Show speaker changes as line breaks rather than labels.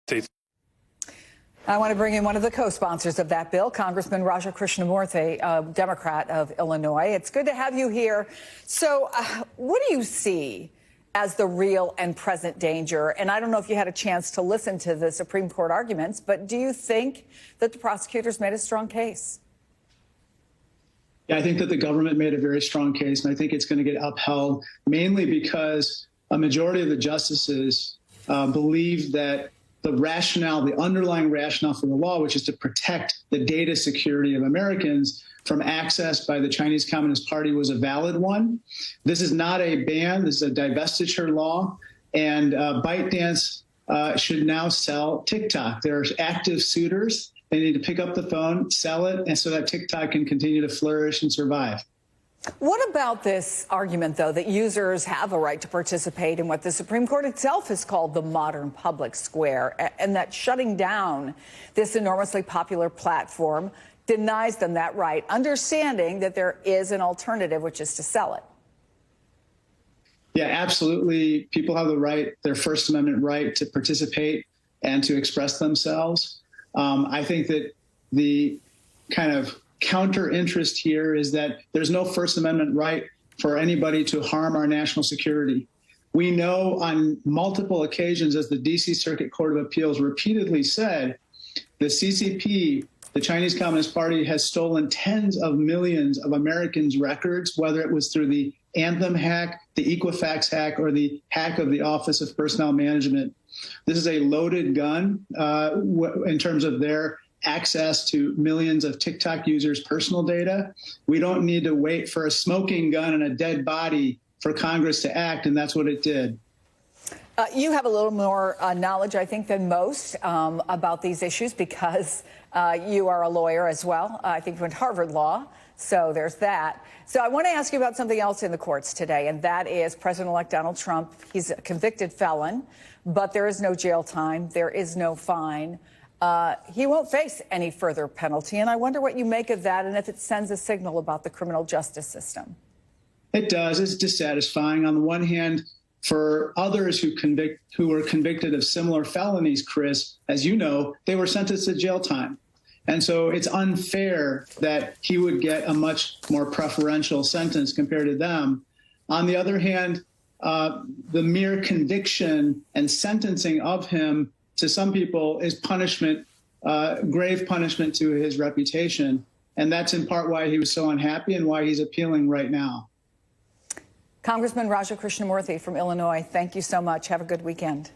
States.
I want to bring in one of the co-sponsors of that bill, Congressman Raja Krishnamoorthi, a Democrat of Illinois. It's good to have you here. So what do you see as the real and present danger? And I don't know if you had a chance to listen to the Supreme Court arguments, but do you think that the prosecutors made a strong case?
Yeah, I think that the government made a very strong case, and I think it's going to get upheld mainly because a majority of the justices believe that the rationale, the underlying rationale for the law, which is to protect the data security of Americans from access by the Chinese Communist Party, was a valid one. This is not a ban. This is a divestiture law. And ByteDance should now sell TikTok. There are active suitors. They need to pick up the phone, sell it, and so that TikTok can continue to flourish and survive.
What about this argument, though, that users have a right to participate in what the Supreme Court itself has called the modern public square, and that shutting down this enormously popular platform denies them that right, understanding that there is an alternative, which is to sell it?
Yeah, absolutely. People have the right, their First Amendment right, to participate and to express themselves. I think that the kind of counter interest here is that there's no First Amendment right for anybody to harm our national security. We know on multiple occasions, as the D.C. Circuit Court of Appeals repeatedly said, the CCP, the Chinese Communist Party, has stolen tens of millions of Americans' records, whether it was through the Anthem hack, the Equifax hack, or the hack of the Office of Personnel Management. This is a loaded gun in terms of their access to millions of TikTok users' personal data. We don't need to wait for a smoking gun and a dead body for Congress to act, and that's what it did.
You have a little more knowledge, I think, than most about these issues because you are a lawyer as well. I think you went to Harvard Law, so there's that. So I want to ask you about something else in the courts today, and that is President-elect Donald Trump. He's a convicted felon, but there is no jail time. There is no fine. He won't face any further penalty, and I wonder what you make of that and if it sends a signal about the criminal justice system.
It does. It's dissatisfying. On the one hand, for others who were convicted of similar felonies, Chris, as you know, they were sentenced to jail time. And so it's unfair that he would get a much more preferential sentence compared to them. On the other hand, the mere conviction and sentencing of him to some people is punishment, grave punishment to his reputation. And that's in part why he was so unhappy and why he's appealing right now.
Congressman Raja Krishnamoorthi from Illinois, thank you so much. Have a good weekend.